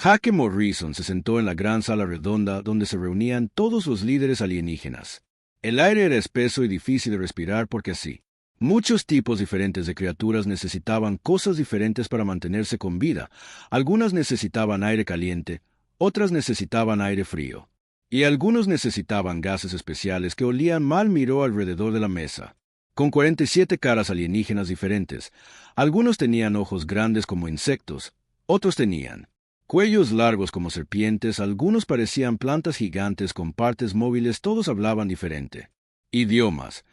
Jake Morrison se sentó en la gran sala redonda donde se reunían todos los líderes alienígenas. El aire era espeso y difícil de respirar porque así. Muchos tipos diferentes de criaturas necesitaban cosas diferentes para mantenerse con vida. Algunas necesitaban aire caliente, otras necesitaban aire frío. Y algunos necesitaban gases especiales que olían mal. Miró alrededor de la mesa. Con 47 caras alienígenas diferentes. Algunos tenían ojos grandes como insectos, otros tenían cuellos largos como serpientes, algunos parecían plantas gigantes con partes móviles, todos hablaban diferente idiomas.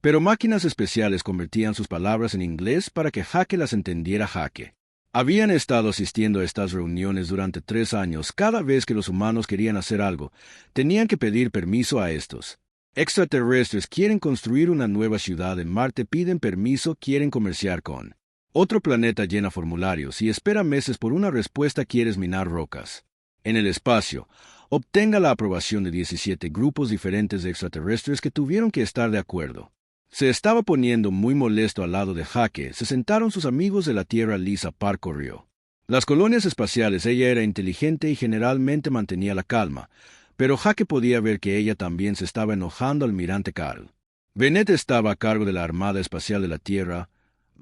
Pero máquinas especiales convertían sus palabras en inglés para que Jake las entendiera. Jake habían estado asistiendo a estas reuniones durante 3 años. Cada vez que los humanos querían hacer algo, tenían que pedir permiso a estos extraterrestres. Quieren construir una nueva ciudad en Marte, piden permiso. Quieren comerciar con otro planeta, llena formularios y espera meses por una respuesta. ¿Quieres minar rocas en el espacio? Obtenga la aprobación de 17 grupos diferentes de extraterrestres que tuvieron que estar de acuerdo. Se estaba poniendo muy molesto al lado de Jake. Se sentaron sus amigos de la Tierra. Lisa Park corrió las colonias espaciales. Ella era inteligente y generalmente mantenía la calma, pero Jake podía ver que ella también se estaba enojando. Almirante Carl Bennett estaba a cargo de la Armada Espacial de la Tierra.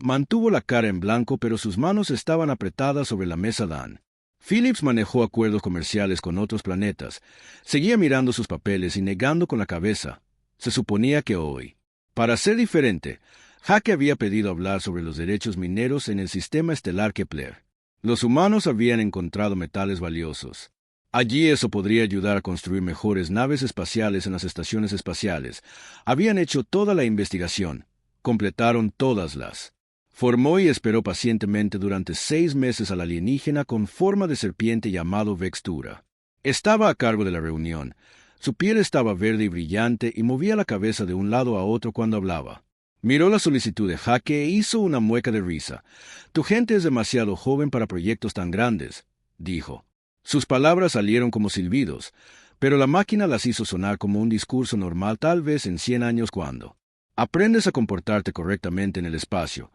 Mantuvo la cara en blanco, pero sus manos estaban apretadas sobre la mesa. Dan Phillips manejó acuerdos comerciales con otros planetas. Seguía mirando sus papeles y negando con la cabeza. Se suponía que hoy, para ser diferente, Jake había pedido hablar sobre los derechos mineros en el sistema estelar Kepler. Los humanos habían encontrado metales valiosos. Allí eso podría ayudar a construir mejores naves espaciales en las estaciones espaciales. Habían hecho toda la investigación. Completaron todas las. Formó y esperó pacientemente durante 6 meses al alienígena con forma de serpiente llamado Vextura. Estaba a cargo de la reunión. Su piel estaba verde y brillante y movía la cabeza de un lado a otro cuando hablaba. Miró la solicitud de Jake e hizo una mueca de risa. Tu gente es demasiado joven para proyectos tan grandes, dijo. Sus palabras salieron como silbidos, pero la máquina las hizo sonar como un discurso normal. Tal vez en 100 años, cuando aprendes a comportarte correctamente en el espacio.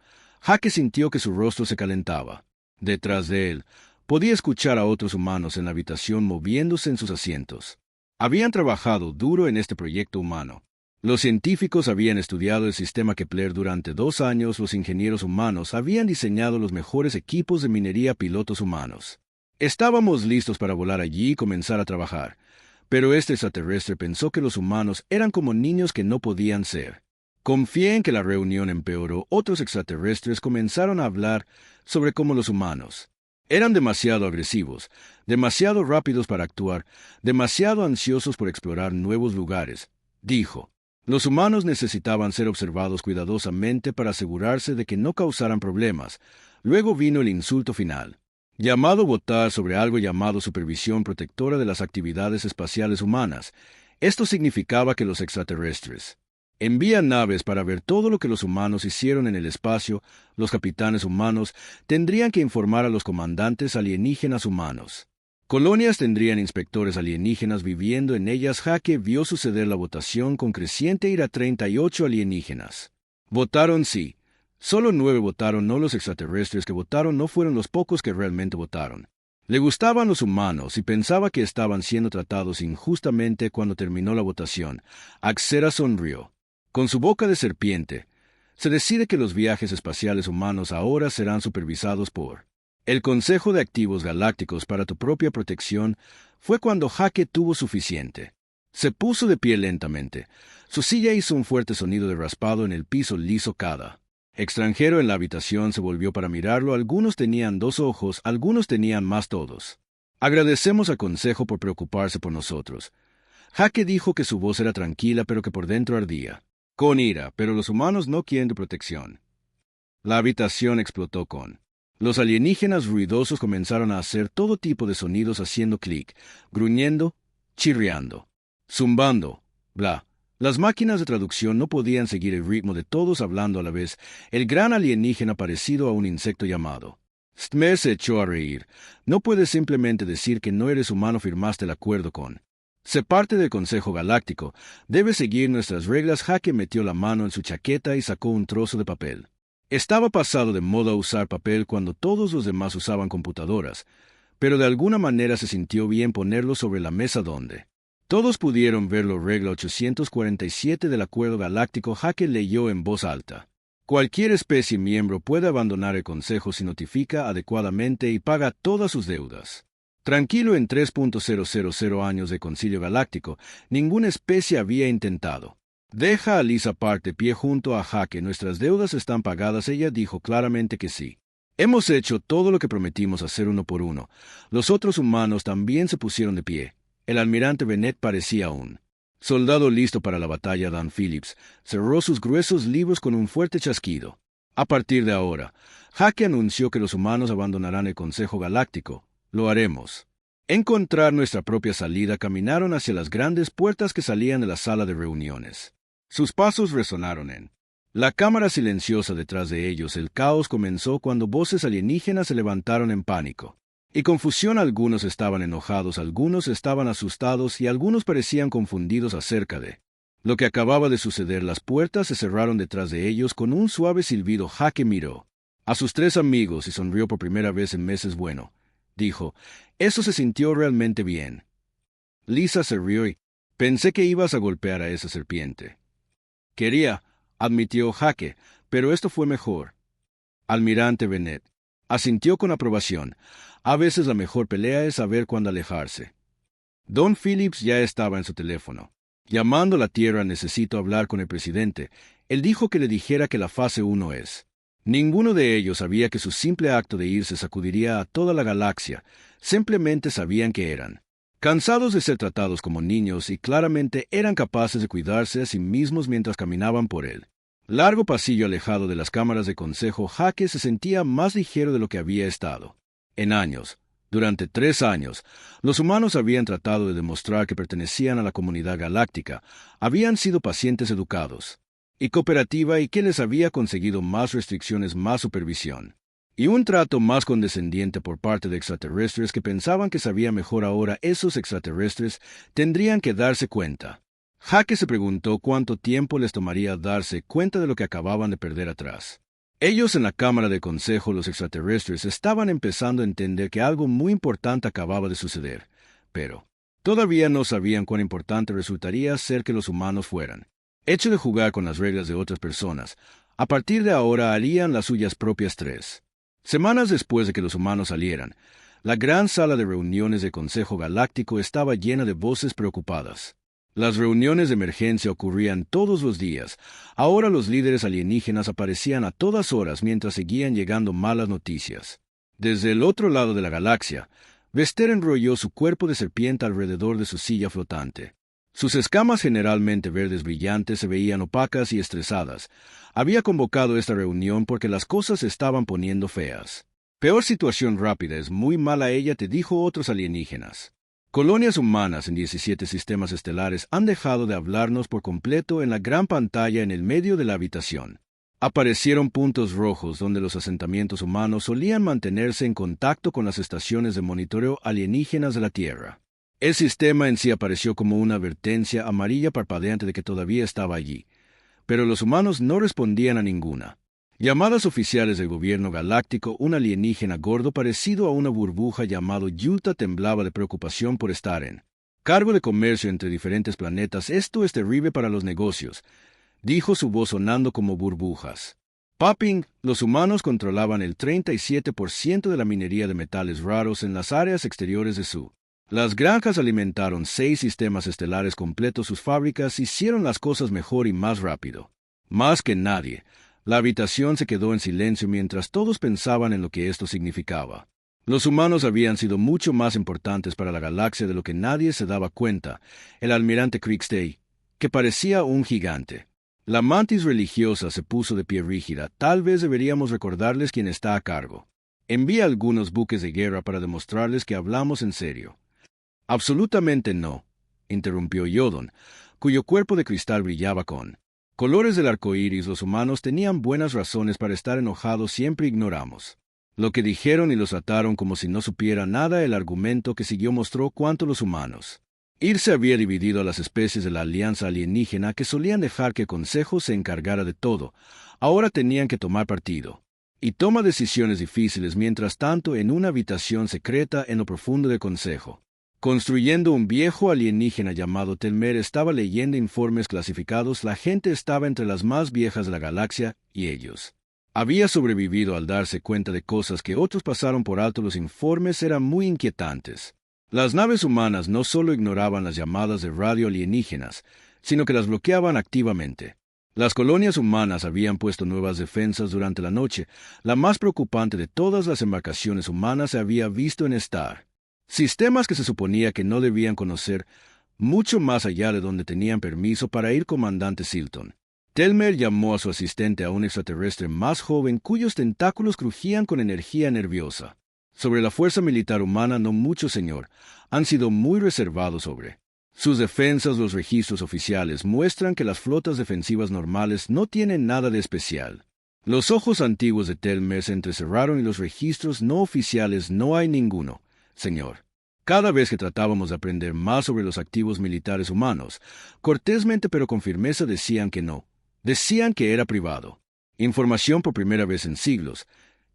Jake sintió que su rostro se calentaba. Detrás de él, podía escuchar a otros humanos en la habitación moviéndose en sus asientos. Habían trabajado duro en este proyecto humano. Los científicos habían estudiado el sistema Kepler durante 2 años. Los ingenieros humanos habían diseñado los mejores equipos de minería. Pilotos humanos. Estábamos listos para volar allí y comenzar a trabajar. Pero este extraterrestre pensó que los humanos eran como niños que no podían ser. Confié en que la reunión empeoró. Otros extraterrestres comenzaron a hablar sobre cómo los humanos eran demasiado agresivos, demasiado rápidos para actuar, demasiado ansiosos por explorar nuevos lugares. Dijo, los humanos necesitaban ser observados cuidadosamente para asegurarse de que no causaran problemas. Luego vino el insulto final, llamado votar sobre algo llamado supervisión protectora de las actividades espaciales humanas. Esto significaba que los extraterrestres envían naves para ver todo lo que los humanos hicieron en el espacio. Los capitanes humanos tendrían que informar a los comandantes alienígenas humanos. Colonias tendrían inspectores alienígenas viviendo en ellas. Jake vio suceder la votación con creciente ira. 38 alienígenas votaron sí. Solo 9 votaron no. Los extraterrestres que votaron no fueron los pocos que realmente votaron. Le gustaban los humanos y pensaba que estaban siendo tratados injustamente. Cuando terminó la votación, Axera sonrió. Con su boca de serpiente, se decide que los viajes espaciales humanos ahora serán supervisados por el Consejo de Activos Galácticos para tu propia protección. Fue cuando Jake tuvo suficiente. Se puso de pie lentamente. Su silla hizo un fuerte sonido de raspado en el piso liso. Cada extranjero en la habitación se volvió para mirarlo. Algunos tenían 2 ojos, algunos tenían más. Todos agradecemos al Consejo por preocuparse por nosotros. Jake dijo que su voz era tranquila, pero que por dentro ardía con ira. Pero los humanos no quieren tu protección. La habitación explotó con los alienígenas ruidosos. Comenzaron a hacer todo tipo de sonidos, haciendo clic, gruñendo, chirriando, zumbando, bla. Las máquinas de traducción no podían seguir el ritmo de todos hablando a la vez. El gran alienígena parecido a un insecto llamado Stmer se echó a reír. No puedes simplemente decir que no eres humano. Firmaste el acuerdo con sé parte del Consejo Galáctico. Debes seguir nuestras reglas. Jake metió la mano en su chaqueta y sacó un trozo de papel. Estaba pasado de moda usar papel cuando todos los demás usaban computadoras. pero de alguna manera se sintió bien ponerlo sobre la mesa donde todos pudieron verlo. Regla 847 del Acuerdo Galáctico. Jake leyó en voz alta. Cualquier especie miembro puede abandonar el Consejo si notifica adecuadamente y paga todas sus deudas. Tranquilo, en 3.000 años de Concilio Galáctico, ninguna especie había intentado. Deja a Lisa Park de pie junto a Jake. Nuestras deudas están pagadas. Ella dijo claramente que sí. Hemos hecho todo lo que prometimos hacer uno por uno. Los otros humanos también se pusieron de pie. El almirante Bennett parecía un soldado listo para la batalla. Dan Phillips cerró sus gruesos libros con un fuerte chasquido. A partir de ahora, Jake anunció que los humanos abandonarán el Consejo Galáctico. Lo haremos. Encontrar nuestra propia salida. Caminaron hacia las grandes puertas que salían de la sala de reuniones. Sus pasos resonaron en la cámara silenciosa detrás de ellos. El caos comenzó cuando voces alienígenas se levantaron en pánico y confusión. Algunos estaban enojados, algunos estaban asustados y algunos parecían confundidos acerca de lo que acababa de suceder. Las puertas se cerraron detrás de ellos con un suave silbido. Jake miró a sus tres amigos y sonrió por primera vez en meses. Bueno, dijo, eso se sintió realmente bien. Lisa se rió y pensé que ibas a golpear a esa serpiente. Quería, admitió Jake, pero esto fue mejor. Almirante Bennett asintió con aprobación. A veces la mejor pelea es saber cuándo alejarse. Don Phillips ya estaba en su teléfono. Llamando a la Tierra. Necesito hablar con el presidente. Él dijo que le dijera que la fase 1 es. Ninguno de ellos sabía que su simple acto de irse sacudiría a toda la galaxia. Simplemente sabían que eran cansados de ser tratados como niños y claramente eran capaces de cuidarse a sí mismos mientras caminaban por el largo pasillo alejado de las cámaras de consejo. Jake se sentía más ligero de lo que había estado en años. Durante 3 años, los humanos habían tratado de demostrar que pertenecían a la comunidad galáctica, habían sido pacientes, educados y cooperativa, y que les había conseguido más restricciones, más supervisión y un trato más condescendiente por parte de extraterrestres que pensaban que sabía mejor. Ahora esos extraterrestres tendrían que darse cuenta. Jake se preguntó cuánto tiempo les tomaría darse cuenta de lo que acababan de perder atrás. Ellos en la Cámara de Consejo, los extraterrestres, estaban empezando a entender que algo muy importante acababa de suceder, pero todavía no sabían cuán importante resultaría ser que los humanos fueran hecho de jugar con las reglas de otras personas. A partir de ahora harían las suyas propias. 3 semanas después de que los humanos salieran, la gran sala de reuniones del Consejo Galáctico estaba llena de voces preocupadas. Las reuniones de emergencia ocurrían todos los días. Ahora los líderes alienígenas aparecían a todas horas mientras seguían llegando malas noticias. Desde el otro lado de la galaxia, Vester enrolló su cuerpo de serpiente alrededor de su silla flotante. Sus escamas, generalmente verdes brillantes, se veían opacas y estresadas. Había convocado esta reunión porque las cosas se estaban poniendo feas. Peor situación rápida, es muy mala. Ella te dijo otros alienígenas. Colonias humanas en 17 sistemas estelares han dejado de hablarnos por completo. En la gran pantalla en el medio de la habitación aparecieron puntos rojos donde los asentamientos humanos solían mantenerse en contacto con las estaciones de monitoreo alienígenas de la Tierra. El sistema en sí apareció como una advertencia amarilla parpadeante de que todavía estaba allí, pero los humanos no respondían a ninguna. Llamadas oficiales del gobierno galáctico. Un alienígena gordo parecido a una burbuja llamado Yuta temblaba de preocupación por estar en cargo de comercio entre diferentes planetas. Esto es terrible para los negocios, dijo su voz sonando como burbujas. Popping, los humanos controlaban el 37% de la minería de metales raros en las áreas exteriores de su. Las granjas alimentaron 6 sistemas estelares completos. Sus fábricas hicieron las cosas mejor y más rápido. Más que nadie, la habitación se quedó en silencio mientras todos pensaban en lo que esto significaba. Los humanos habían sido mucho más importantes para la galaxia de lo que nadie se daba cuenta. El almirante Crickstay, que parecía un gigante. La mantis religiosa se puso de pie rígida. Tal vez deberíamos recordarles quién está a cargo. Envía algunos buques de guerra para demostrarles que hablamos en serio. Absolutamente no, interrumpió Yodon, cuyo cuerpo de cristal brillaba con colores del arco iris. Los humanos tenían buenas razones para estar enojados. Siempre ignoramos lo que dijeron y los trataron como si no supiera nada. El argumento que siguió mostró cuánto los humanos irse había dividido a las especies de la alianza alienígena, que solían dejar que el Consejo se encargara de todo. Ahora tenían que tomar partido. y toma decisiones difíciles mientras tanto en una habitación secreta en lo profundo del Consejo. Construyendo un viejo alienígena llamado Telmer estaba leyendo informes clasificados. La gente estaba entre las más viejas de la galaxia, y ellos había sobrevivido al darse cuenta de cosas que otros pasaron por alto. Los informes eran muy inquietantes. Las naves humanas no solo ignoraban las llamadas de radio alienígenas, sino que las bloqueaban activamente. Las colonias humanas habían puesto nuevas defensas durante la noche. La más preocupante de todas las embarcaciones humanas se había visto en Star. Sistemas que se suponía que no debían conocer, mucho más allá de donde tenían permiso para ir. Comandante Silton Telmer llamó a su asistente, a un extraterrestre más joven cuyos tentáculos crujían con energía nerviosa. Sobre la fuerza militar humana, no mucho, señor. Han sido muy reservados sobre sus defensas. Los registros oficiales muestran que las flotas defensivas normales no tienen nada de especial. Los ojos antiguos de Telmer se entrecerraron y los registros no oficiales no hay ninguno, señor. Cada vez que tratábamos de aprender más sobre los activos militares humanos, cortésmente pero con firmeza decían que no. Decían que era privado. Información por primera vez en siglos.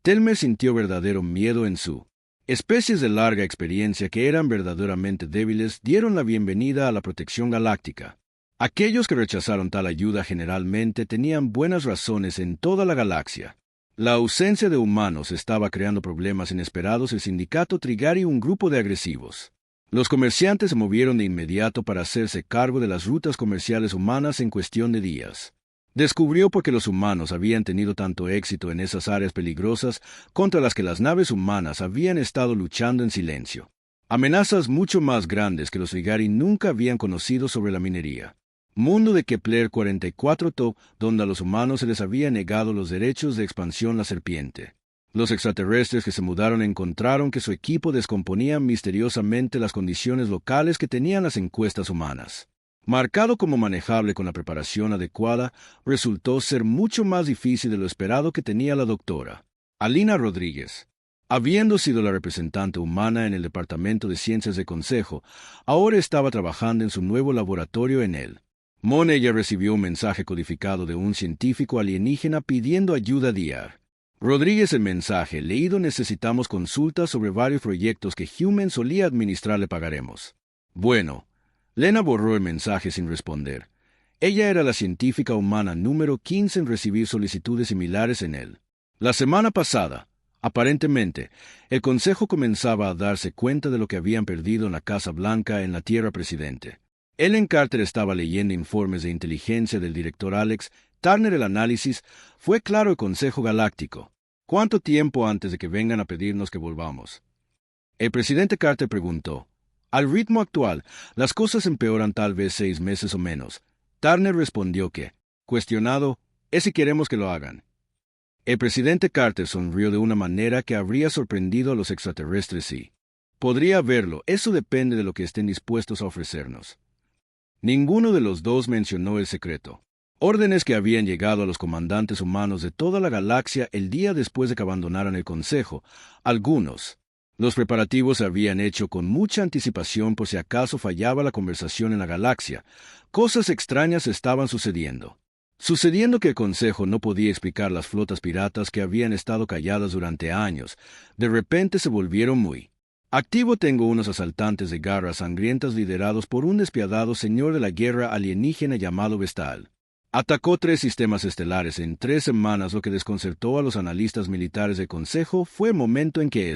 Telmer sintió verdadero miedo en su especies de larga experiencia que eran verdaderamente débiles dieron la bienvenida a la protección galáctica. Aquellos que rechazaron tal ayuda generalmente tenían buenas razones en toda la galaxia. La ausencia de humanos estaba creando problemas inesperados. El sindicato Trigari, un grupo de agresivos. Los comerciantes se movieron de inmediato para hacerse cargo de las rutas comerciales humanas en cuestión de días. Descubrió por qué los humanos habían tenido tanto éxito en esas áreas peligrosas contra las que las naves humanas habían estado luchando en silencio. Amenazas mucho más grandes que los Trigari nunca habían conocido sobre la minería. Mundo de Kepler 44 donde a los humanos se les había negado los derechos de expansión. La serpiente. Los extraterrestres que se mudaron encontraron que su equipo descomponía misteriosamente las condiciones locales que tenían las encuestas humanas. Marcado como manejable con la preparación adecuada, resultó ser mucho más difícil de lo esperado que tenía la doctora Alina Rodríguez. Habiendo sido la representante humana en el Departamento de Ciencias de Consejo, ahora estaba trabajando en su nuevo laboratorio en él. Ella recibió un mensaje codificado de un científico alienígena pidiendo ayuda diaria. Rodríguez, el mensaje leído: necesitamos consultas sobre varios proyectos que Human solía administrar, le pagaremos. Bueno. Lena borró el mensaje sin responder. Ella era la científica humana número 15 en recibir solicitudes similares en él. La semana pasada, aparentemente, el Consejo comenzaba a darse cuenta de lo que habían perdido en la Casa Blanca en la Tierra Presidente. Ellen Carter estaba leyendo informes de inteligencia del director Alex Turner. El análisis fue claro: el Consejo Galáctico. ¿Cuánto tiempo antes de que vengan a pedirnos que volvamos? El presidente Carter preguntó. Al ritmo actual, las cosas empeoran tal vez 6 meses o menos. Turner respondió que, cuestionado, es si queremos que lo hagan. El presidente Carter sonrió de una manera que habría sorprendido a los extraterrestres. Sí. Podría verlo. Eso depende de lo que estén dispuestos a ofrecernos. Ninguno de los dos mencionó el secreto. Órdenes que habían llegado a los comandantes humanos de toda la galaxia el día después de que abandonaran el Consejo. Algunos. Los preparativos se habían hecho con mucha anticipación por si acaso fallaba la conversación en la galaxia. Cosas extrañas estaban sucediendo. Que el Consejo no podía explicar. Las flotas piratas que habían estado calladas durante años, de repente se volvieron muy activo. Tengo unos asaltantes de garras sangrientas liderados por un despiadado señor de la guerra alienígena llamado Vestal. Atacó 3 sistemas estelares en 3 semanas. Lo que desconcertó a los analistas militares del Consejo fue el momento en que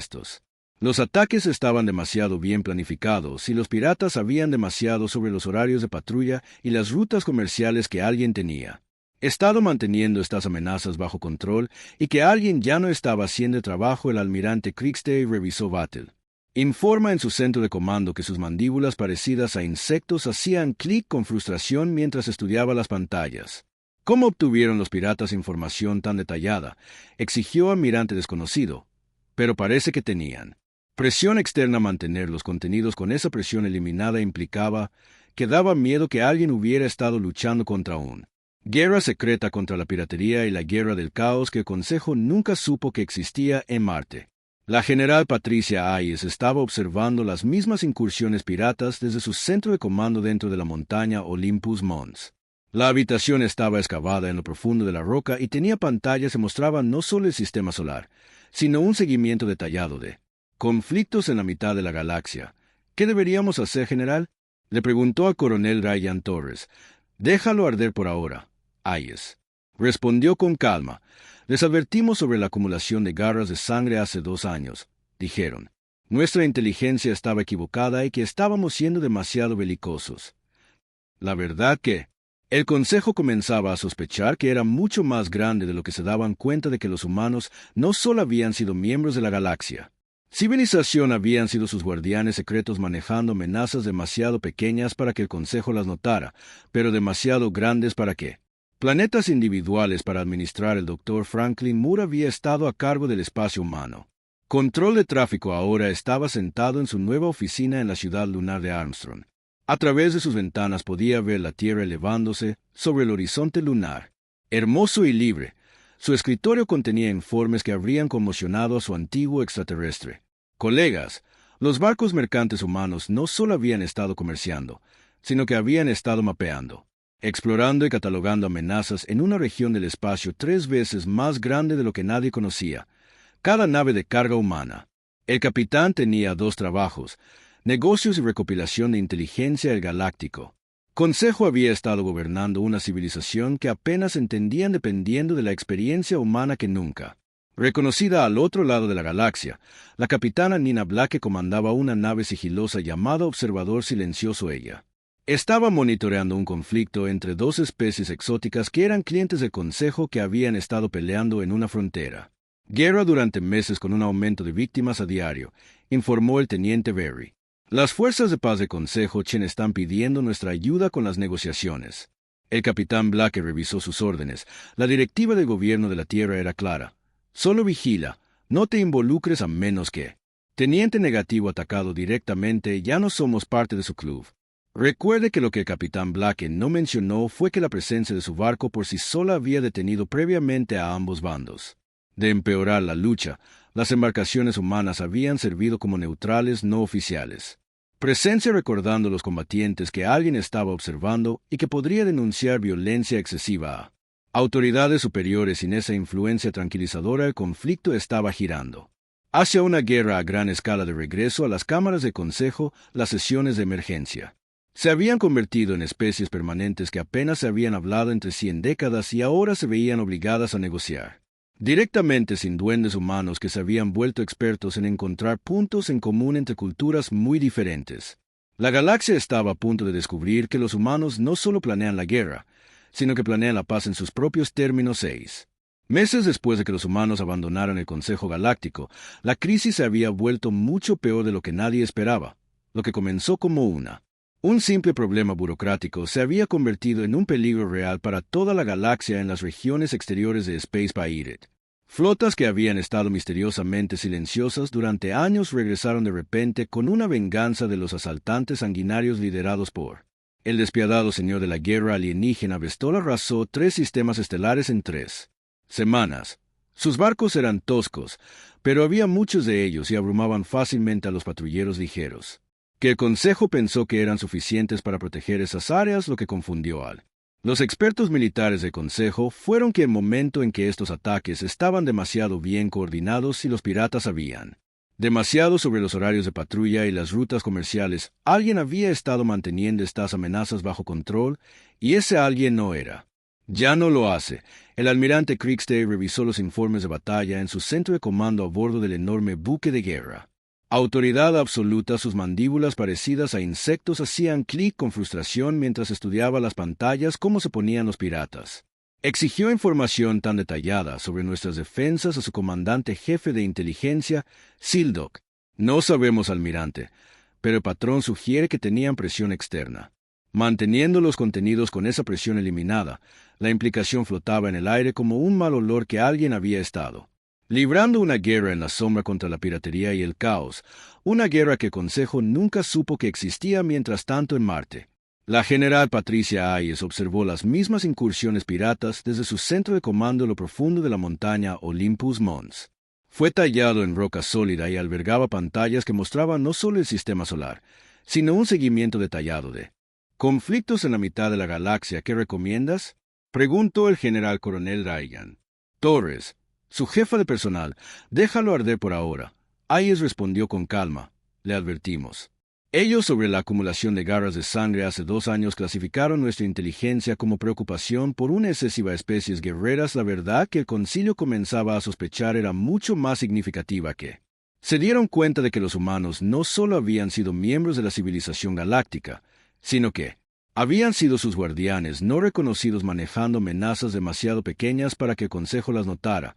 los ataques estaban demasiado bien planificados y los piratas sabían demasiado sobre los horarios de patrulla y las rutas comerciales que alguien tenía estado manteniendo estas amenazas bajo control y que alguien ya no estaba haciendo el trabajo. El almirante Krigstad revisó Battle. Informa en su centro de comando que sus mandíbulas parecidas a insectos hacían clic con frustración mientras estudiaba las pantallas. ¿Cómo obtuvieron los piratas información tan detallada?, exigió almirante desconocido. Pero parece que tenían presión externa. Mantener los contenidos con esa presión eliminada implicaba que daba miedo que alguien hubiera estado luchando contra una guerra secreta contra la piratería y la guerra del caos que el Consejo nunca supo que existía en Marte. La general Patricia Hayes estaba observando las mismas incursiones piratas desde su centro de comando dentro de la montaña Olympus Mons. La habitación estaba excavada en lo profundo de la roca y tenía pantallas que mostraban no solo el sistema solar, sino un seguimiento detallado de conflictos en la mitad de la galaxia. ¿Qué deberíamos hacer, general? Le preguntó al coronel Ryan Torres. Déjalo arder por ahora, Hayes. Respondió con calma. Les advertimos sobre la acumulación de garras de sangre hace 2 años, dijeron. Nuestra inteligencia estaba equivocada y que estábamos siendo demasiado belicosos. La verdad que el Consejo comenzaba a sospechar que era mucho más grande de lo que se daban cuenta de que los humanos no solo habían sido miembros de la galaxia. Civilización habían sido sus guardianes secretos manejando amenazas demasiado pequeñas para que el Consejo las notara, pero demasiado grandes para que planetas individuales para administrar. El Dr. Franklin Moore había estado a cargo del espacio humano. Control de tráfico ahora estaba sentado en su nueva oficina en la ciudad lunar de Armstrong. A través de sus ventanas podía ver la Tierra elevándose sobre el horizonte lunar. Hermoso y libre, su escritorio contenía informes que habrían conmocionado a su antiguo extraterrestre. Colegas, los barcos mercantes humanos no solo habían estado comerciando, sino que habían estado mapeando, explorando y catalogando amenazas en una región del espacio 3 veces más grande de lo que nadie conocía. Cada nave de carga humana. El capitán tenía 2 trabajos: negocios y recopilación de inteligencia del galáctico. Consejo había estado gobernando una civilización que apenas entendían dependiendo de la experiencia humana que nunca. Reconocida al otro lado de la galaxia, la capitana Nina Blake comandaba una nave sigilosa llamada Observador Silencioso. Ella estaba monitoreando un conflicto entre 2 especies exóticas que eran clientes del Consejo que habían estado peleando en una frontera. Guerra durante meses con un aumento de víctimas a diario, informó el teniente Berry. Las fuerzas de paz del Consejo Chen están pidiendo nuestra ayuda con las negociaciones. El capitán Blake revisó sus órdenes. La directiva del gobierno de la Tierra era clara. Solo vigila, no te involucres a menos que. Teniente negativo atacado directamente, ya no somos parte de su club. Recuerde que lo que el capitán Blake no mencionó fue que la presencia de su barco por sí sola había detenido previamente a ambos bandos. De empeorar la lucha, las embarcaciones humanas habían servido como neutrales no oficiales. Presencia recordando a los combatientes que alguien estaba observando y que podría denunciar violencia excesiva a autoridades superiores. Sin esa influencia tranquilizadora, el conflicto estaba girando hacia una guerra a gran escala. De regreso a las cámaras de consejo, las sesiones de emergencia se habían convertido en especies permanentes que apenas se habían hablado entre sí en décadas y ahora se veían obligadas a negociar directamente sin duendes humanos que se habían vuelto expertos en encontrar puntos en común entre culturas muy diferentes. La galaxia estaba a punto de descubrir que los humanos no solo planean la guerra, sino que planean la paz en sus propios términos. 6 meses después de que los humanos abandonaran el Consejo Galáctico, la crisis se había vuelto mucho peor de lo que nadie esperaba. Lo que comenzó como un simple problema burocrático se había convertido en un peligro real para toda la galaxia en las regiones exteriores de Space Pirate. Flotas que habían estado misteriosamente silenciosas durante años regresaron de repente con una venganza de los asaltantes sanguinarios liderados por el despiadado señor de la guerra alienígena. Vestor arrasó 3 sistemas estelares en 3 semanas. Sus barcos eran toscos, pero había muchos de ellos y abrumaban fácilmente a los patrulleros ligeros. Que el Consejo pensó que eran suficientes para proteger esas áreas, lo que confundió al. Los expertos militares del Consejo fueron que el momento en que estos ataques estaban demasiado bien coordinados y los piratas habían demasiado sobre los horarios de patrulla y las rutas comerciales, alguien había estado manteniendo estas amenazas bajo control, y ese alguien no era. Ya no lo hace. El almirante Kriegstad revisó los informes de batalla en su centro de comando a bordo del enorme buque de guerra. Autoridad absoluta. Sus mandíbulas parecidas a insectos hacían clic con frustración mientras estudiaba las pantallas cómo se ponían los piratas. Exigió información tan detallada sobre nuestras defensas a su comandante jefe de inteligencia, Sildock. No sabemos, almirante, pero el patrón sugiere que tenían presión externa. Manteniendo los contenidos con esa presión eliminada, la implicación flotaba en el aire como un mal olor que alguien había estado librando una guerra en la sombra contra la piratería y el caos, una guerra que el Consejo nunca supo que existía. Mientras tanto en Marte, la general Patricia Hayes observó las mismas incursiones piratas desde su centro de comando en lo profundo de la montaña Olympus Mons. Fue tallado en roca sólida y albergaba pantallas que mostraban no solo el sistema solar, sino un seguimiento detallado de ¿Conflictos en la mitad de la galaxia, qué recomiendas? Preguntó el general coronel Ryan. Torres, su jefa de personal, déjalo arder por ahora. Hayes respondió con calma. Le advertimos. Ellos sobre la acumulación de garras de sangre hace 2 años clasificaron nuestra inteligencia como preocupación por una excesiva especies guerreras. La verdad que el concilio comenzaba a sospechar era mucho más significativa que... Se dieron cuenta de que los humanos no solo habían sido miembros de la civilización galáctica, sino que habían sido sus guardianes no reconocidos manejando amenazas demasiado pequeñas para que el Consejo las notara,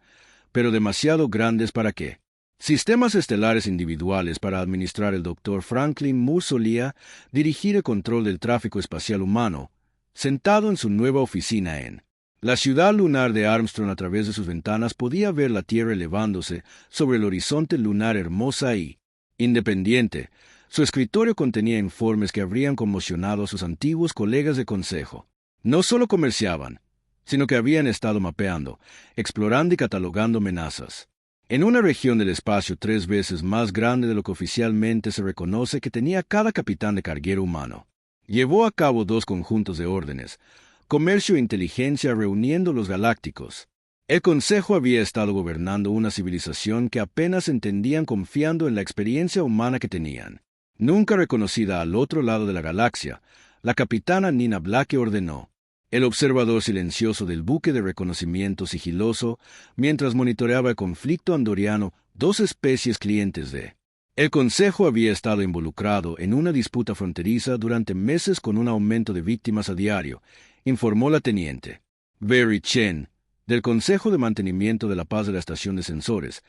pero demasiado grandes para que sistemas estelares individuales para administrar. El Dr. Franklin Moore solía dirigir el control del tráfico espacial humano, sentado en su nueva oficina en la ciudad lunar de Armstrong. A través de sus ventanas podía ver la Tierra elevándose sobre el horizonte lunar hermosa y independiente. Su escritorio contenía informes que habrían conmocionado a sus antiguos colegas de consejo. No solo comerciaban, sino que habían estado mapeando, explorando y catalogando amenazas. En una región del espacio 3 veces más grande de lo que oficialmente se reconoce que tenía cada capitán de carguero humano. Llevó a cabo 2 conjuntos de órdenes, comercio e inteligencia reuniendo los galácticos. El Consejo había estado gobernando una civilización que apenas entendían confiando en la experiencia humana que tenían. Nunca reconocida al otro lado de la galaxia, la capitana Nina Blake ordenó. El observador silencioso del buque de reconocimiento sigiloso, mientras monitoreaba el conflicto andoriano, 2 especies clientes de el Consejo había estado involucrado en una disputa fronteriza durante meses con un aumento de víctimas a diario, informó la teniente Very Chen, del Consejo de Mantenimiento de la Paz de la Estación de Sensores.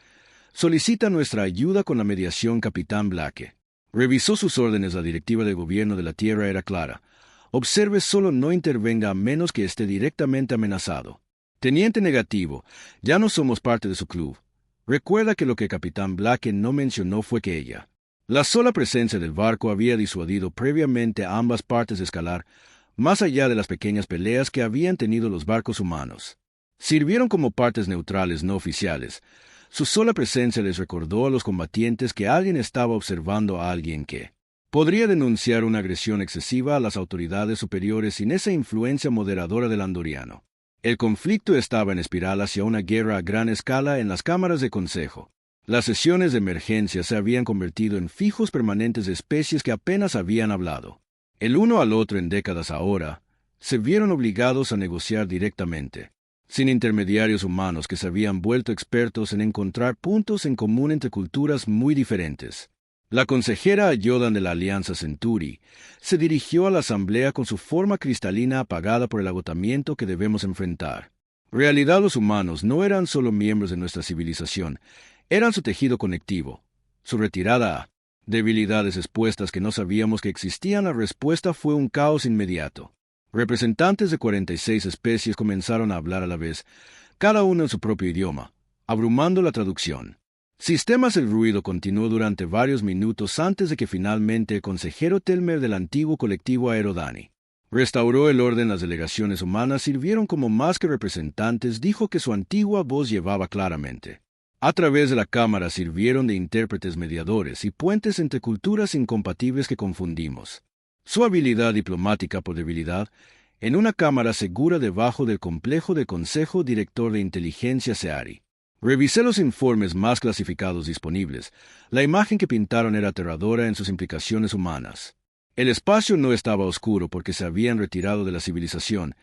Solicita nuestra ayuda con la mediación. Capitán Blake revisó sus órdenes. La directiva del gobierno de la Tierra era clara. Observe, solo no intervenga a menos que esté directamente amenazado. Teniente negativo, ya no somos parte de su club. Recuerda que lo que Capitán Blake no mencionó fue que la sola presencia del barco había disuadido previamente a ambas partes de escalar, más allá de las pequeñas peleas que habían tenido los barcos humanos. Sirvieron como partes neutrales no oficiales. Su sola presencia les recordó a los combatientes que alguien estaba observando a alguien que podría denunciar una agresión excesiva a las autoridades superiores sin esa influencia moderadora del andoriano. El conflicto estaba en espiral hacia una guerra a gran escala en las cámaras de consejo. Las sesiones de emergencia se habían convertido en fijos permanentes de especies que apenas habían hablado el uno al otro en décadas. Ahora se vieron obligados a negociar directamente, sin intermediarios humanos que se habían vuelto expertos en encontrar puntos en común entre culturas muy diferentes. La consejera Yodan de la Alianza Centauri se dirigió a la asamblea con su forma cristalina apagada por el agotamiento que debemos enfrentar. Realidad, los humanos no eran solo miembros de nuestra civilización, eran su tejido conectivo. Su retirada a debilidades expuestas que no sabíamos que existían. La respuesta fue un caos inmediato. Representantes de 46 especies comenzaron a hablar a la vez, cada uno en su propio idioma, abrumando la traducción. Sistemas. El ruido continuó durante varios minutos antes de que finalmente el consejero Telmer del antiguo colectivo Aerodani restauró el orden. Las delegaciones humanas sirvieron como más que representantes, dijo que su antigua voz llevaba claramente. A través de la cámara sirvieron de intérpretes mediadores y puentes entre culturas incompatibles que confundimos. Su habilidad diplomática por debilidad, en una cámara segura debajo del complejo del Consejo Director de Inteligencia SEARI. Revisé los informes más clasificados disponibles. La imagen que pintaron era aterradora en sus implicaciones humanas. El espacio no estaba oscuro porque se habían retirado de la civilización.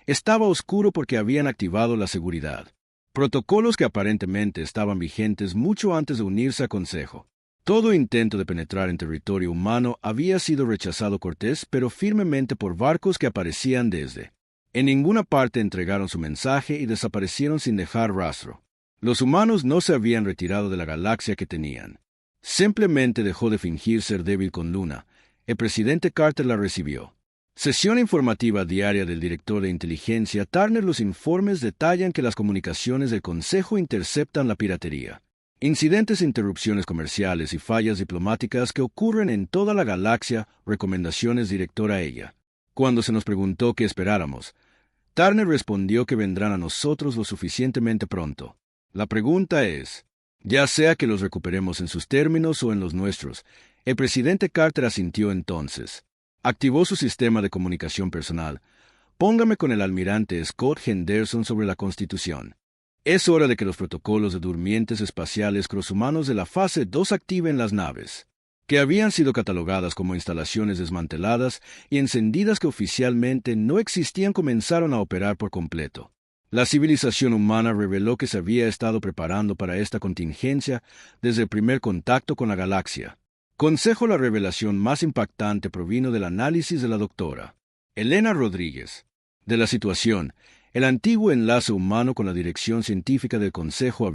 Estaba oscuro porque habían activado la seguridad. Protocolos que aparentemente estaban vigentes mucho antes de unirse a Consejo. Todo intento de penetrar en territorio humano había sido rechazado cortés pero firmemente por barcos que aparecían desde en ninguna parte. Entregaron su mensaje y desaparecieron sin dejar rastro. Los humanos no se habían retirado de la galaxia que tenían. Simplemente dejó de fingir ser débil con Luna. El presidente Carter la recibió. Sesión informativa diaria del director de inteligencia Turner. Los informes detallan que las comunicaciones del Consejo interceptan la piratería, incidentes, interrupciones comerciales y fallas diplomáticas que ocurren en toda la galaxia. Recomendaciones. Director a ella. Cuando se nos preguntó qué esperáramos, Turner respondió que vendrán a nosotros lo suficientemente pronto. La pregunta es, ya sea que los recuperemos en sus términos o en los nuestros. El presidente Carter asintió entonces. Activó su sistema de comunicación personal. Póngame con el almirante Scott Henderson sobre la Constitución. Es hora de que los protocolos de durmientes espaciales crosshumanos de la fase 2 activen las naves, que habían sido catalogadas como instalaciones desmanteladas y encendidas que oficialmente no existían, comenzaron a operar por completo. La civilización humana reveló que se había estado preparando para esta contingencia desde el primer contacto con la galaxia. Consejo: la revelación más impactante provino del análisis de la doctora Elena Rodríguez. De la situación, el antiguo enlace humano con la dirección científica del Consejo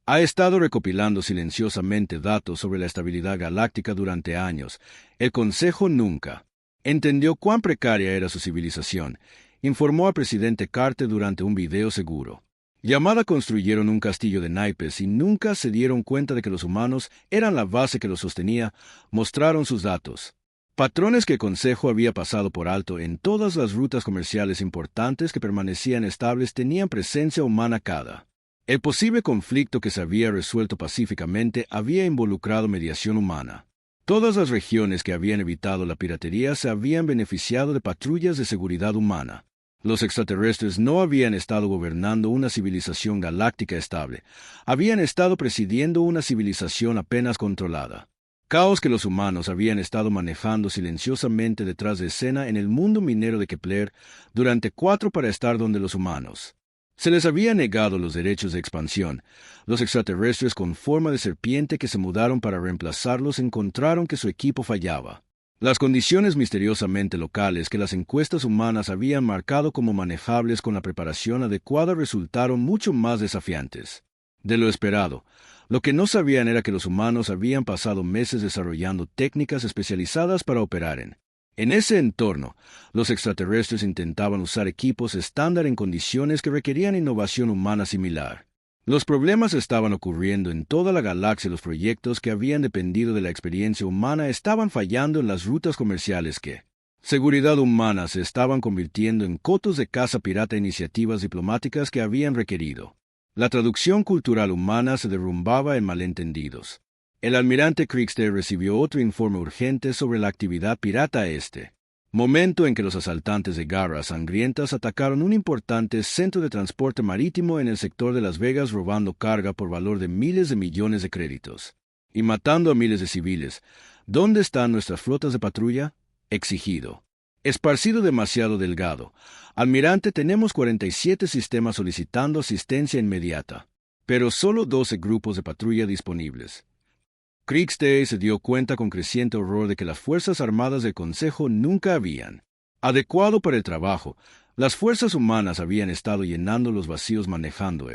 ha estado recopilando silenciosamente datos sobre la estabilidad galáctica durante años. El Consejo nunca entendió cuán precaria era su civilización, informó al presidente Carter durante un video seguro. Llamada: construyeron un castillo de naipes y nunca se dieron cuenta de que los humanos eran la base que los sostenía. Mostraron sus datos. Patrones que el Consejo había pasado por alto en todas las rutas comerciales importantes que permanecían estables tenían presencia humana cada. El posible conflicto que se había resuelto pacíficamente había involucrado mediación humana. Todas las regiones que habían evitado la piratería se habían beneficiado de patrullas de seguridad humana. Los extraterrestres no habían estado gobernando una civilización galáctica estable, habían estado presidiendo una civilización apenas controlada. Caos que los humanos habían estado manejando silenciosamente detrás de escena en el mundo minero de Kepler durante 4 para estar donde los humanos. Se les había negado los derechos de expansión. Los extraterrestres con forma de serpiente que se mudaron para reemplazarlos encontraron que su equipo fallaba. Las condiciones misteriosamente locales que las encuestas humanas habían marcado como manejables con la preparación adecuada resultaron mucho más desafiantes de lo esperado. Lo que no sabían era que los humanos habían pasado meses desarrollando técnicas especializadas para operar en ese entorno. Los extraterrestres intentaban usar equipos estándar en condiciones que requerían innovación humana similar. Los problemas estaban ocurriendo en toda la galaxia. Los proyectos que habían dependido de la experiencia humana estaban fallando en las rutas comerciales que seguridad humana se estaban convirtiendo en cotos de caza pirata. Iniciativas diplomáticas que habían requerido la traducción cultural humana se derrumbaba en malentendidos. El almirante Krigste recibió otro informe urgente sobre la actividad pirata momento en que los asaltantes de garras sangrientas atacaron un importante centro de transporte marítimo en el sector de Las Vegas, robando carga por valor de miles de millones de créditos y matando a miles de civiles. ¿Dónde están nuestras flotas de patrulla? Exigido. Esparcido demasiado delgado. Almirante, tenemos 47 sistemas solicitando asistencia inmediata, pero solo 12 grupos de patrulla disponibles. Krigste se dio cuenta con creciente horror de que las Fuerzas Armadas del Consejo nunca habían adecuado para el trabajo. Las fuerzas humanas habían estado llenando los vacíos manejando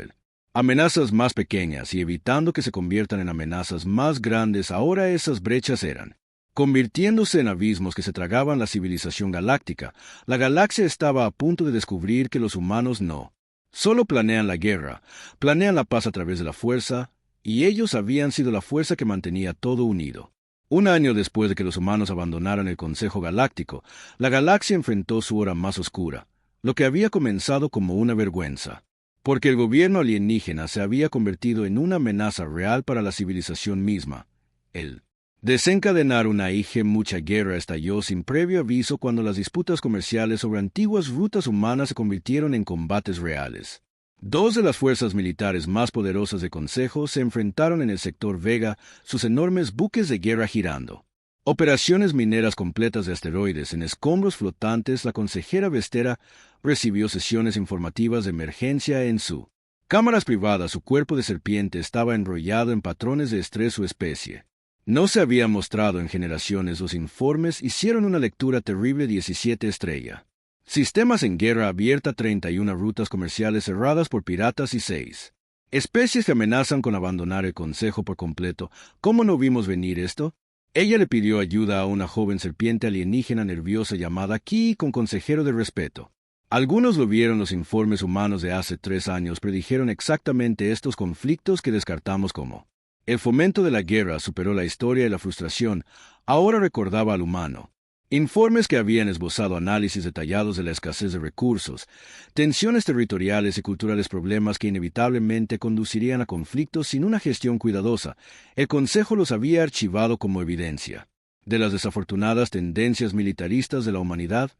amenazas más pequeñas y evitando que se conviertan en amenazas más grandes. Ahora esas brechas eran convirtiéndose en abismos que se tragaban la civilización galáctica. La galaxia estaba a punto de descubrir que los humanos no solo planean la guerra, planean la paz a través de la fuerza, y ellos habían sido la fuerza que mantenía todo unido. Un año después de que los humanos abandonaran el Consejo Galáctico, la galaxia enfrentó su hora más oscura, lo que había comenzado como una vergüenza, porque el gobierno alienígena se había convertido en una amenaza real para la civilización misma. El desencadenar una mucha guerra estalló sin previo aviso cuando las disputas comerciales sobre antiguas rutas humanas se convirtieron en combates reales. 2 de las fuerzas militares más poderosas del Consejo se enfrentaron en el sector Vega, sus enormes buques de guerra girando. Operaciones mineras completas de asteroides en escombros flotantes. La consejera Vestera recibió sesiones informativas de emergencia en su cámaras privadas. Su cuerpo de serpiente estaba enrollado en patrones de estrés. Su especie no se había mostrado en generaciones. Los informes hicieron una lectura terrible. 17 estrella. Sistemas en guerra abierta. 31 rutas comerciales cerradas por piratas y 6 especies que amenazan con abandonar el Consejo por completo. ¿Cómo no vimos venir esto? Ella le pidió ayuda a una joven serpiente alienígena nerviosa llamada Ki, con consejero de respeto. Algunos lo vieron. Los informes humanos de hace 3 años predijeron exactamente estos conflictos que descartamos como el fomento de la guerra. Superó la historia y la frustración. Ahora recordaba al humano. Informes que habían esbozado análisis detallados de la escasez de recursos, tensiones territoriales y culturales, problemas que inevitablemente conducirían a conflictos sin una gestión cuidadosa. El Consejo los había archivado como evidencia de las desafortunadas tendencias militaristas de la humanidad.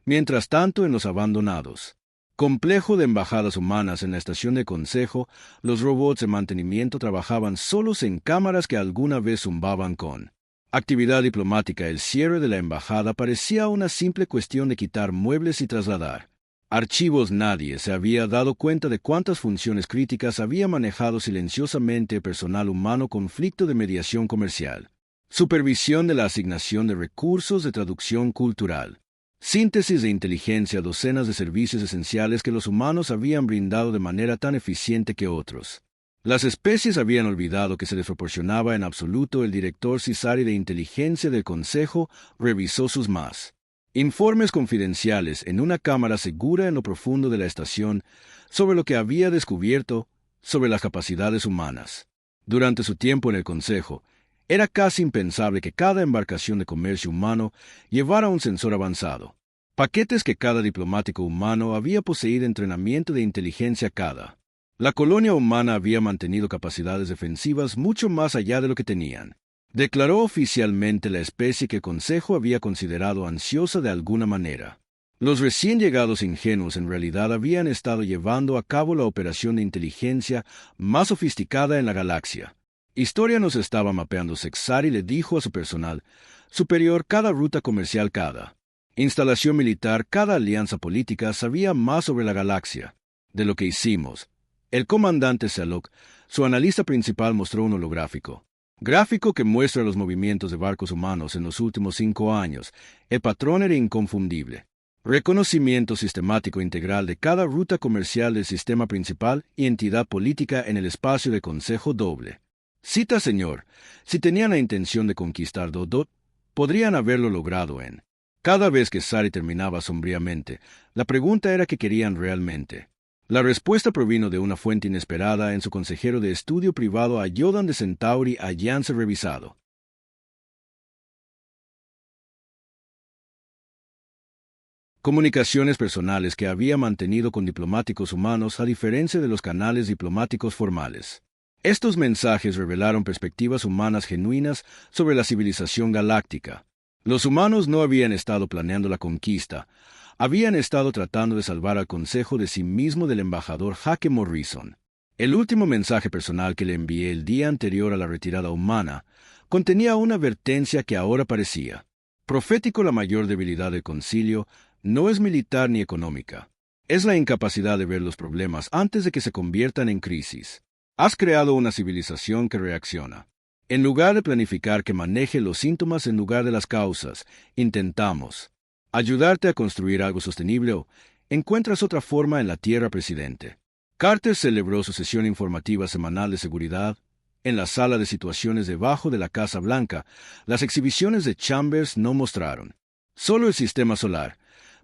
Mientras tanto, en los abandonados complejo de embajadas humanas en la estación de consejo, los robots de mantenimiento trabajaban solos en cámaras que alguna vez zumbaban con actividad diplomática. El cierre de la embajada parecía una simple cuestión de quitar muebles y trasladar archivos. Nadie se había dado cuenta de cuántas funciones críticas había manejado silenciosamente el personal humano. Conflicto de mediación comercial, supervisión de la asignación de recursos de traducción cultural, síntesis de inteligencia. Docenas de servicios esenciales que los humanos habían brindado de manera tan eficiente que otros. Las especies habían olvidado que se les proporcionaba en absoluto. El director Cisari de inteligencia del Consejo revisó sus más informes confidenciales en una cámara segura en lo profundo de la estación sobre lo que había descubierto sobre las capacidades humanas. Durante su tiempo en el Consejo, era casi impensable que cada embarcación de comercio humano llevara un sensor avanzado. Paquetes que cada diplomático humano había poseído entrenamiento de inteligencia cada. La colonia humana había mantenido capacidades defensivas mucho más allá de lo que tenían. Declaró oficialmente la especie que el Consejo había considerado ansiosa de alguna manera. Los recién llegados ingenuos en realidad habían estado llevando a cabo la operación de inteligencia más sofisticada en la galaxia. Historia nos estaba mapeando. Sexari le dijo a su personal superior: cada ruta comercial, cada instalación militar, cada alianza política sabía más sobre la galaxia de lo que hicimos. El comandante Salok, su analista principal, mostró un holográfico gráfico que muestra los movimientos de barcos humanos en los últimos 5 años. El patrón era inconfundible. Reconocimiento sistemático integral de cada ruta comercial del sistema principal y entidad política en el espacio de consejo doble. Cita: señor, si tenían la intención de conquistar Dodot, podrían haberlo logrado en. Cada vez que Sari terminaba sombríamente, la pregunta era: ¿qué querían realmente? La respuesta provino de una fuente inesperada en su consejero de estudio privado, Ayodan de Centauri, hallándose revisado. Comunicaciones personales que había mantenido con diplomáticos humanos a diferencia de los canales diplomáticos formales. Estos mensajes revelaron perspectivas humanas genuinas sobre la civilización galáctica. Los humanos no habían estado planeando la conquista, habían estado tratando de salvar al Consejo de sí mismo del embajador Jaque Morrison. El último mensaje personal que le envié el día anterior a la retirada humana contenía una advertencia que ahora parecía profético. La mayor debilidad del concilio no es militar ni económica. Es la incapacidad de ver los problemas antes de que se conviertan en crisis. Has creado una civilización que reacciona. En lugar de planificar, que maneje los síntomas en lugar de las causas. Intentamos ayudarte a construir algo sostenible o encuentras otra forma en la Tierra, presidente. Carter celebró su sesión informativa semanal de seguridad en la sala de situaciones debajo de la Casa Blanca. Las exhibiciones de Chambers no mostraron solo el sistema solar,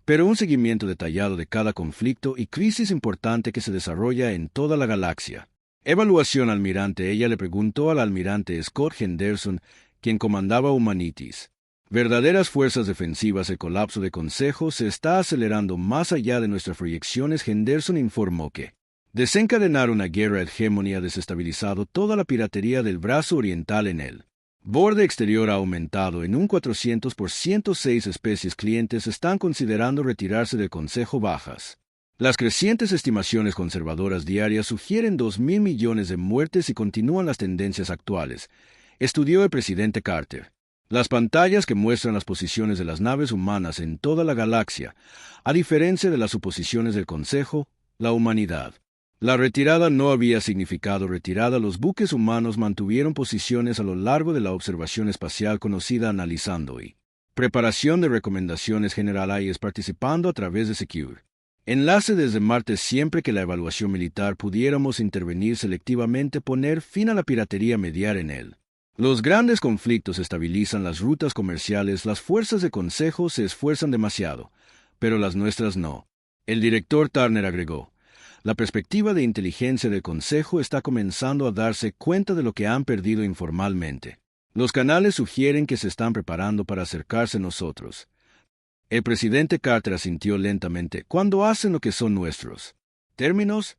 pero un seguimiento detallado de cada conflicto y crisis importante que se desarrolla en toda la galaxia. Evaluación, almirante. Ella le preguntó al almirante Scott Henderson, quien comandaba Humanities. Verdaderas fuerzas defensivas. El colapso de consejo se está acelerando más allá de nuestras proyecciones. Henderson informó que desencadenar una guerra hegemonía ha desestabilizado toda la piratería del brazo oriental en el borde exterior. Ha aumentado en un 400%. 6 especies clientes están considerando retirarse del consejo. Bajas. Las crecientes estimaciones conservadoras diarias sugieren 2.000 millones de muertes y continúan las tendencias actuales, estudió el presidente Carter. Las pantallas que muestran las posiciones de las naves humanas en toda la galaxia, a diferencia de las suposiciones del Consejo, la humanidad. La retirada no había significado retirada. Los buques humanos mantuvieron posiciones a lo largo de la observación espacial conocida, analizando y preparación de recomendaciones generales, participando a través de Secure. Enlace desde Marte. Siempre que la evaluación militar pudiéramos intervenir selectivamente, poner fin a la piratería, mediar en él. Los grandes conflictos estabilizan las rutas comerciales. Las fuerzas de consejo se esfuerzan demasiado, pero las nuestras no. El director Turner agregó: la perspectiva de inteligencia del consejo está comenzando a darse cuenta de lo que han perdido informalmente. Los canales sugieren que se están preparando para acercarse a nosotros. El presidente Carter asintió lentamente. ¿Cuándo hacen lo que son nuestros términos?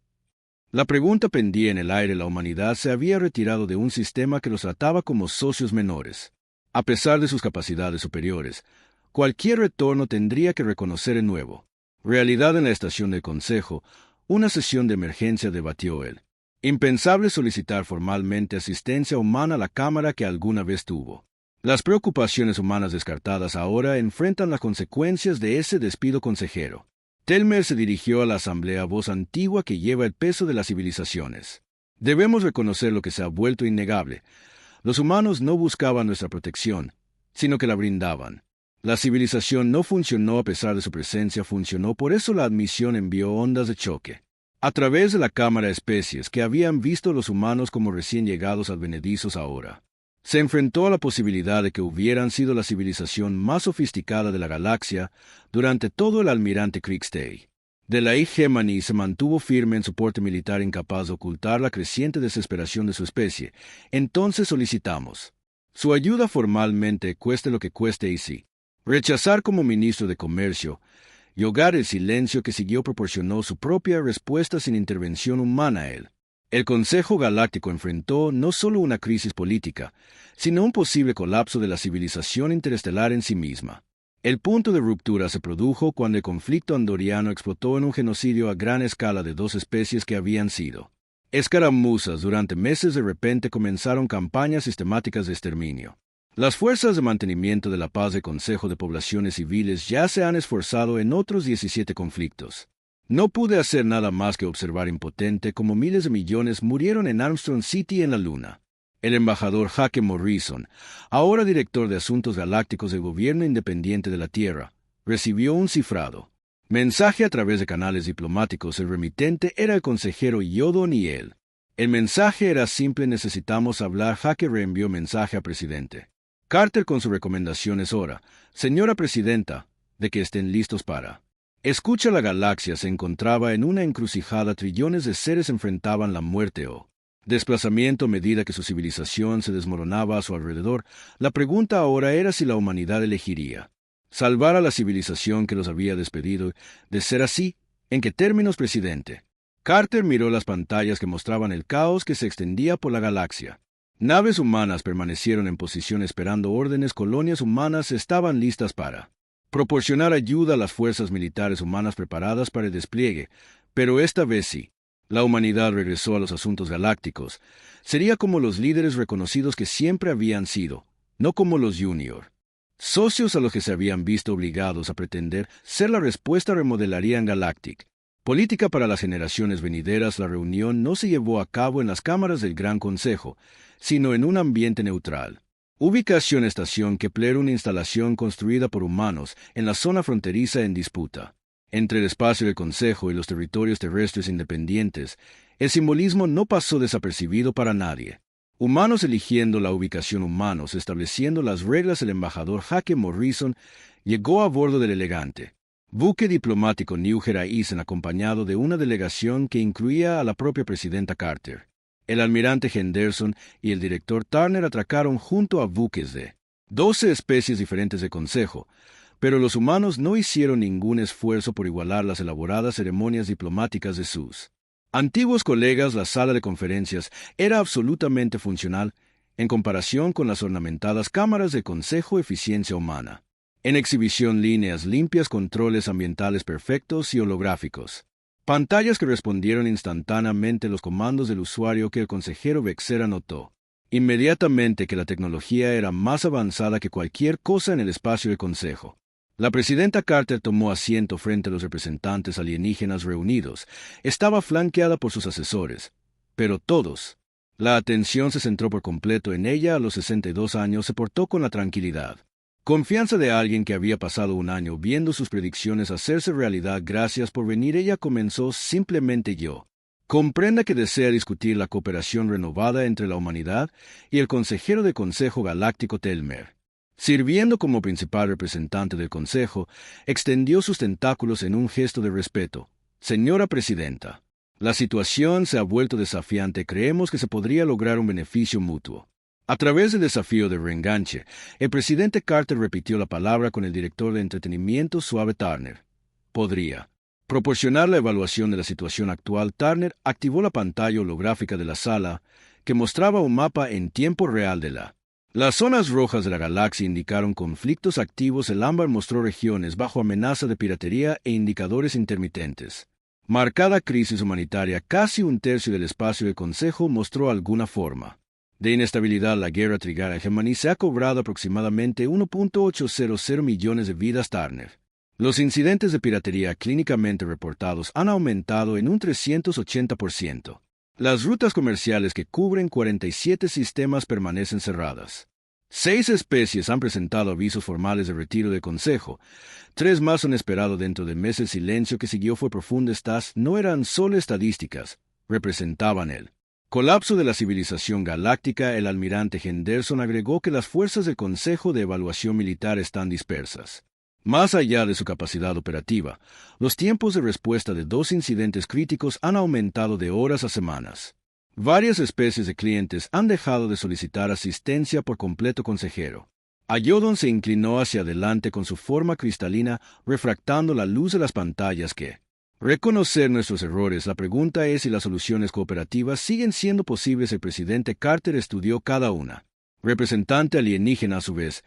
La pregunta pendía en el aire. La humanidad se había retirado de un sistema que los trataba como socios menores. A pesar de sus capacidades superiores, cualquier retorno tendría que reconocer el nuevo realidad en la estación del Consejo. Una sesión de emergencia debatió él. Impensable solicitar formalmente asistencia humana a la Cámara que alguna vez tuvo. Las preocupaciones humanas descartadas ahora enfrentan las consecuencias de ese despido consejero. Telmer se dirigió a la asamblea voz antigua que lleva el peso de las civilizaciones. Debemos reconocer lo que se ha vuelto innegable. Los humanos no buscaban nuestra protección, sino que la brindaban. La civilización no funcionó a pesar de su presencia, funcionó, por eso la admisión envió ondas de choque. A través de la cámara de especies que habían visto los humanos como recién llegados advenedizos ahora, se enfrentó a la posibilidad de que hubieran sido la civilización más sofisticada de la galaxia durante todo el almirante Krikstay. De la Gemini se mantuvo firme en su porte militar, incapaz de ocultar la creciente desesperación de su especie. Entonces solicitamos su ayuda formalmente, cueste lo que cueste, y sí. Rechazar como ministro de Comercio y hogar el silencio que siguió proporcionó su propia respuesta sin intervención humana a él. El Consejo Galáctico enfrentó no solo una crisis política, sino un posible colapso de la civilización interestelar en sí misma. El punto de ruptura se produjo cuando el conflicto andoriano explotó en un genocidio a gran escala de dos especies que habían sido escaramuzas durante meses. De repente comenzaron campañas sistemáticas de exterminio. Las fuerzas de mantenimiento de la paz del Consejo de Poblaciones Civiles ya se han esforzado en otros 17 conflictos. No pude hacer nada más que observar impotente cómo miles de millones murieron en Armstrong City en la Luna. El embajador Hake Morrison, ahora director de Asuntos Galácticos del Gobierno Independiente de la Tierra, recibió un cifrado mensaje a través de canales diplomáticos. El remitente era el consejero Yodon y él. El mensaje era simple: necesitamos hablar. Hake reenvió mensaje a presidente Carter con su recomendación: es hora, señora presidenta, de que estén listos para escucha. La galaxia se encontraba en una encrucijada. Trillones de seres enfrentaban la muerte o desplazamiento a medida que su civilización se desmoronaba a su alrededor. La pregunta ahora era si la humanidad elegiría salvar a la civilización que los había despedido. De ser así, ¿en qué términos, presidente? Carter miró las pantallas que mostraban el caos que se extendía por la galaxia. Naves humanas permanecieron en posición esperando órdenes. Colonias humanas estaban listas para proporcionar ayuda a las fuerzas militares humanas preparadas para el despliegue, pero esta vez sí. La humanidad regresó a los asuntos galácticos. Sería como los líderes reconocidos que siempre habían sido, no como los junior socios a los que se habían visto obligados a pretender ser la respuesta. Remodelarían Galactic. Política para las generaciones venideras. La reunión no se llevó a cabo en las cámaras del Gran Consejo, sino en un ambiente neutral. Ubicación: Estación Kepler, una instalación construida por humanos en la zona fronteriza en disputa entre el espacio del Consejo y los territorios terrestres independientes. El simbolismo no pasó desapercibido para nadie. Humanos eligiendo la ubicación, humanos estableciendo las reglas. El embajador Hake Morrison llegó a bordo del elegante buque diplomático New Horizon acompañado de una delegación que incluía a la propia presidenta Carter. El almirante Henderson y el director Turner atracaron junto a buques de 12 especies diferentes de consejo, pero los humanos no hicieron ningún esfuerzo por igualar las elaboradas ceremonias diplomáticas de sus antiguos colegas. La sala de conferencias era absolutamente funcional en comparación con las ornamentadas cámaras de consejo. Eficiencia humana. En exhibición: líneas limpias, controles ambientales perfectos y holográficos. Pantallas que respondieron instantáneamente los comandos del usuario que el consejero Vexer notó inmediatamente que la tecnología era más avanzada que cualquier cosa en el espacio del consejo. La presidenta Carter tomó asiento frente a los representantes alienígenas reunidos. Estaba flanqueada por sus asesores, pero todos. La atención se centró por completo en ella. A los 62 años se portó con la tranquilidad confianza de alguien que había pasado un año viendo sus predicciones hacerse realidad. Gracias por venir. Ella comenzó: simplemente yo. Comprenda que desea discutir la cooperación renovada entre la humanidad y el consejero del Consejo Galáctico Telmer. Sirviendo como principal representante del Consejo, extendió sus tentáculos en un gesto de respeto. Señora presidenta, la situación se ha vuelto desafiante. Creemos que se podría lograr un beneficio mutuo. A través del desafío de reenganche, el presidente Carter repitió la palabra con el director de entretenimiento suave Turner. Podría proporcionar la evaluación de la situación actual. Turner activó la pantalla holográfica de la sala, que mostraba un mapa en tiempo real de la Las zonas rojas de la galaxia indicaron conflictos activos, el ámbar mostró regiones bajo amenaza de piratería e indicadores intermitentes. Marcada crisis humanitaria, casi un tercio del espacio del Consejo mostró alguna forma de inestabilidad. La guerra Trigaria-Gemini se ha cobrado aproximadamente 1.800 millones de vidas Turner. Los incidentes de piratería clínicamente reportados han aumentado en un 380%. Las rutas comerciales que cubren 47 sistemas permanecen cerradas. 6 especies han presentado avisos formales de retiro del Consejo. 3 más han esperado dentro del mes. El silencio que siguió fue profundo. Estas no eran solo estadísticas, representaban el colapso de la civilización galáctica. El almirante Henderson agregó que las fuerzas del Consejo de Evaluación Militar están dispersas. Más allá de su capacidad operativa, los tiempos de respuesta de 2 incidentes críticos han aumentado de horas a semanas. Varias especies de clientes han dejado de solicitar asistencia por completo. Consejero Ayodon se inclinó hacia adelante con su forma cristalina, refractando la luz de las pantallas. Que reconocer nuestros errores. La pregunta es si las soluciones cooperativas siguen siendo posibles. El presidente Carter estudió cada una. Representante alienígena a su vez.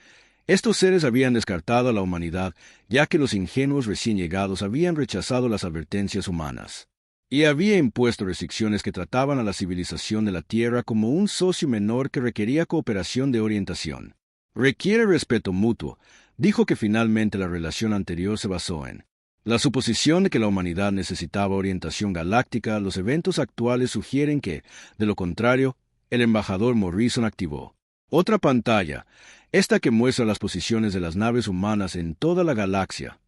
Estos seres habían descartado a la humanidad, ya que los ingenuos recién llegados habían rechazado las advertencias humanas. Y había impuesto restricciones que trataban a la civilización de la Tierra como un socio menor que requería cooperación de orientación. Requiere respeto mutuo. Dijo que finalmente la relación anterior se basó en la suposición de que la humanidad necesitaba orientación galáctica. Los eventos actuales sugieren que, de lo contrario, el embajador Morrison activó otra pantalla, esta que muestra las posiciones de las naves humanas en toda la galaxia.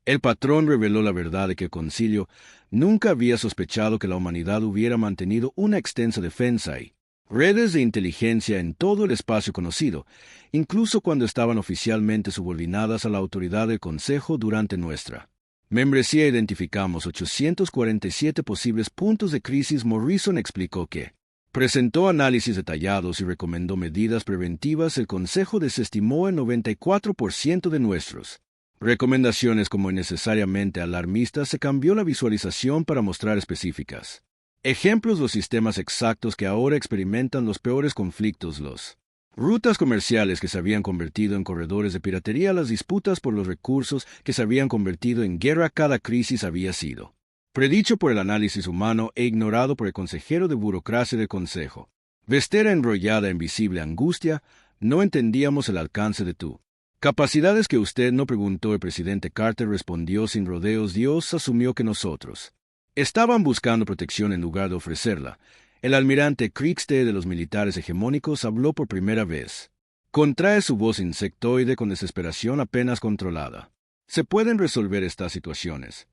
El patrón reveló la verdad de que el concilio nunca había sospechado que la humanidad hubiera mantenido una extensa defensa y redes de inteligencia en todo el espacio conocido, incluso cuando estaban oficialmente subordinadas a la autoridad del Consejo. Durante nuestra membresía identificamos 847 posibles puntos de crisis. Morrison explicó que presentó análisis detallados y recomendó medidas preventivas. El Consejo desestimó el 94% de nuestros recomendaciones como innecesariamente alarmistas. Se cambió la visualización para mostrar específicas ejemplos. Los sistemas exactos que ahora experimentan los peores conflictos, los rutas comerciales que se habían convertido en corredores de piratería, las disputas por los recursos que se habían convertido en guerra. Cada crisis había sido predicho por el análisis humano e ignorado por el consejero de burocracia del Consejo. Vestera enrollada en visible angustia, no entendíamos el alcance de tu capacidades. Que usted no preguntó. El presidente Carter respondió sin rodeos. Dios asumió que nosotros estaban buscando protección en lugar de ofrecerla. El almirante Krigste de los militares hegemónicos habló por primera vez. Contrae su voz insectoide con desesperación apenas controlada. Se pueden resolver estas situaciones.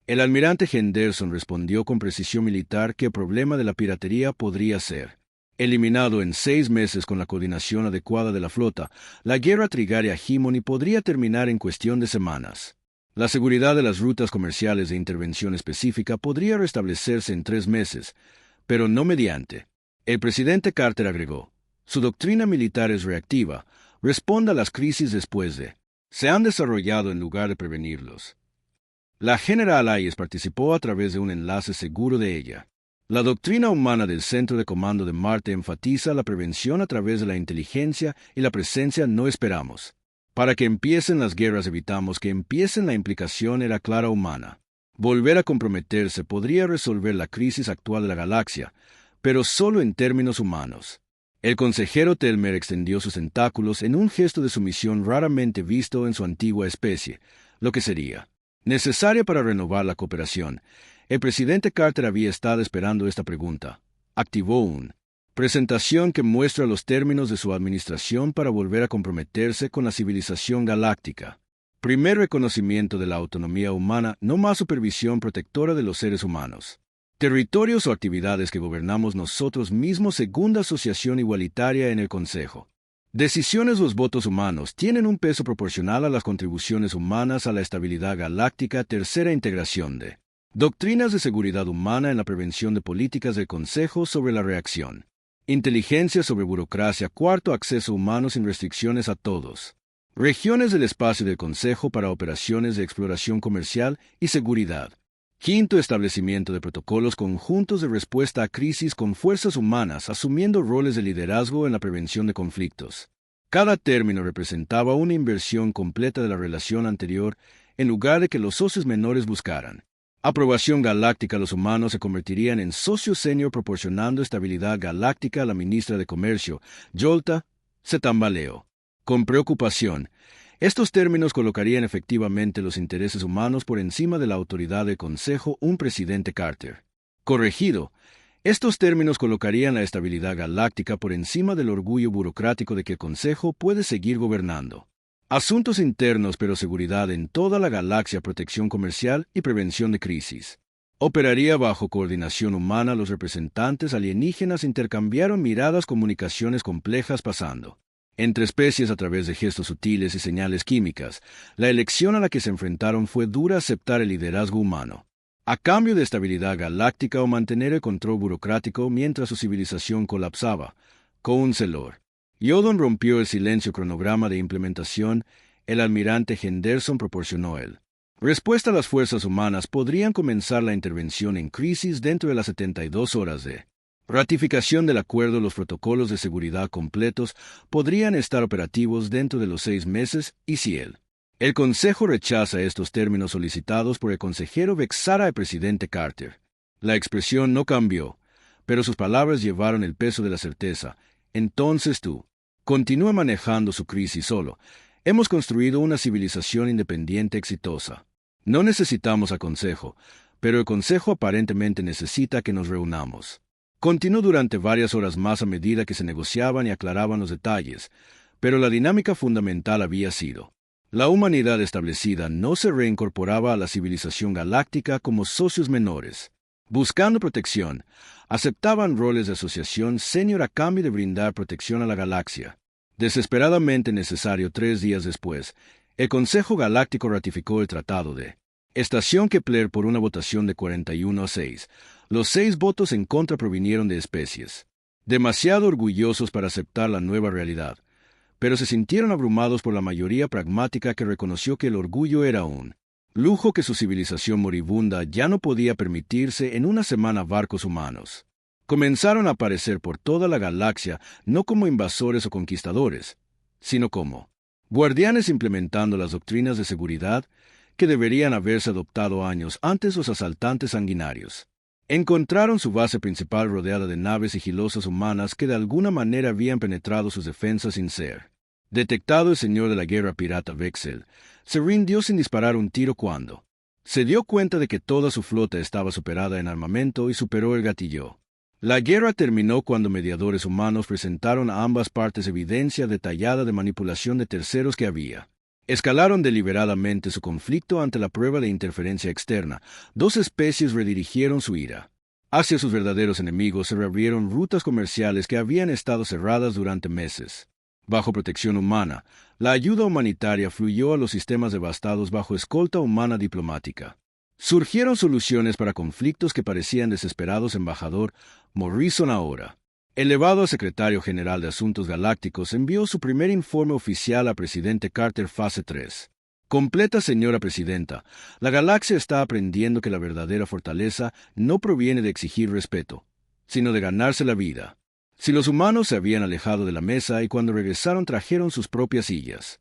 El almirante Henderson respondió con precisión militar que el problema de la piratería podría ser eliminado en 6 meses con la coordinación adecuada de la flota. La guerra Trigaria-Gemini podría terminar en cuestión de semanas. La seguridad de las rutas comerciales de intervención específica podría restablecerse en 3 meses, pero no mediante. El presidente Carter agregó, su doctrina militar es reactiva, responda a las crisis después de se han desarrollado en lugar de prevenirlos. La general Hayes participó a través de un enlace seguro de ella. La doctrina humana del Centro de Comando de Marte enfatiza la prevención a través de la inteligencia y la presencia. No esperamos para que empiecen las guerras, evitamos que empiecen. La implicación era clara humana. Volver a comprometerse podría resolver la crisis actual de la galaxia, pero solo en términos humanos. El consejero Telmer extendió sus tentáculos en un gesto de sumisión raramente visto en su antigua especie, lo que sería necesaria para renovar la cooperación. El presidente Carter había estado esperando esta pregunta. Activó una presentación que muestra los términos de su administración para volver a comprometerse con la civilización galáctica. Primer reconocimiento de la autonomía humana, no más supervisión protectora de los seres humanos. Territorios o actividades que gobernamos nosotros mismos. Segunda asociación igualitaria en el Consejo. Decisiones. Los votos humanos tienen un peso proporcional a las contribuciones humanas a la estabilidad galáctica. Tercera integración de doctrinas de seguridad humana en la prevención de políticas del Consejo sobre la reacción. Inteligencia sobre burocracia. Cuarto, acceso humano sin restricciones a todos. Regiones del espacio del Consejo para operaciones de exploración comercial y seguridad. Quinto, establecimiento de protocolos conjuntos de respuesta a crisis con fuerzas humanas, asumiendo roles de liderazgo en la prevención de conflictos. Cada término representaba una inversión completa de la relación anterior en lugar de que los socios menores buscaran. Aprobación galáctica. Los humanos se convertirían en socios senior proporcionando estabilidad galáctica a la ministra de Comercio. Yolta se tambaleó. Con preocupación, estos términos colocarían efectivamente los intereses humanos por encima de la autoridad del Consejo, un presidente Carter. Corregido, estos términos colocarían la estabilidad galáctica por encima del orgullo burocrático de que el Consejo puede seguir gobernando. Asuntos internos pero seguridad en toda la galaxia, protección comercial y prevención de crisis. Operaría bajo coordinación humana. Los representantes alienígenas intercambiaron miradas, comunicaciones complejas pasando entre especies a través de gestos sutiles y señales químicas. La elección a la que se enfrentaron fue dura: aceptar el liderazgo humano a cambio de estabilidad galáctica o mantener el control burocrático mientras su civilización colapsaba. Counselor. Yodon rompió el silencio. Cronograma de implementación. El almirante Henderson proporcionó el respuesta. Las fuerzas humanas podrían comenzar la intervención en crisis dentro de las 72 horas de ratificación del acuerdo. Los protocolos de seguridad completos podrían estar operativos dentro de los 6 meses, y si el Consejo rechaza estos términos solicitados por el consejero, vexará al presidente Carter. La expresión no cambió, pero sus palabras llevaron el peso de la certeza. Entonces tú continúa manejando su crisis solo. Hemos construido una civilización independiente exitosa. No necesitamos a Consejo, pero el Consejo aparentemente necesita que nos reunamos. Continuó durante varias horas más a medida que se negociaban y aclaraban los detalles, pero la dinámica fundamental había sido: la humanidad establecida no se reincorporaba a la civilización galáctica como socios menores. Buscando protección, aceptaban roles de asociación senior a cambio de brindar protección a la galaxia. Desesperadamente necesario. 3 días después, el Consejo Galáctico ratificó el Tratado de Estación Kepler por una votación de 41-6. Los 6 votos en contra provinieron de especies demasiado orgullosos para aceptar la nueva realidad, pero se sintieron abrumados por la mayoría pragmática que reconoció que el orgullo era un lujo que su civilización moribunda ya no podía permitirse. En una semana, barcos humanos comenzaron a aparecer por toda la galaxia, no como invasores o conquistadores, sino como guardianes implementando las doctrinas de seguridad que deberían haberse adoptado años antes. Los asaltantes sanguinarios encontraron su base principal rodeada de naves sigilosas humanas que de alguna manera habían penetrado sus defensas sin ser detectado. El señor de la guerra pirata Vexel se rindió sin disparar un tiro cuando se dio cuenta de que toda su flota estaba superada en armamento y superó el gatillo. La guerra terminó cuando mediadores humanos presentaron a ambas partes evidencia detallada de manipulación de terceros que había escalaron deliberadamente su conflicto ante la prueba de interferencia externa. 2 especies redirigieron su ira hacia sus verdaderos enemigos. Se reabrieron rutas comerciales que habían estado cerradas durante meses. Bajo protección humana, la ayuda humanitaria fluyó a los sistemas devastados bajo escolta humana diplomática. Surgieron soluciones para conflictos que parecían desesperados. Embajador Morrison ahora elevado a secretario general de Asuntos Galácticos, envió su primer informe oficial a presidente Carter. Fase 3. Completa. Señora Presidenta, la galaxia está aprendiendo que la verdadera fortaleza no proviene de exigir respeto, sino de ganarse la vida. Si los humanos se habían alejado de la mesa y cuando regresaron trajeron sus propias sillas,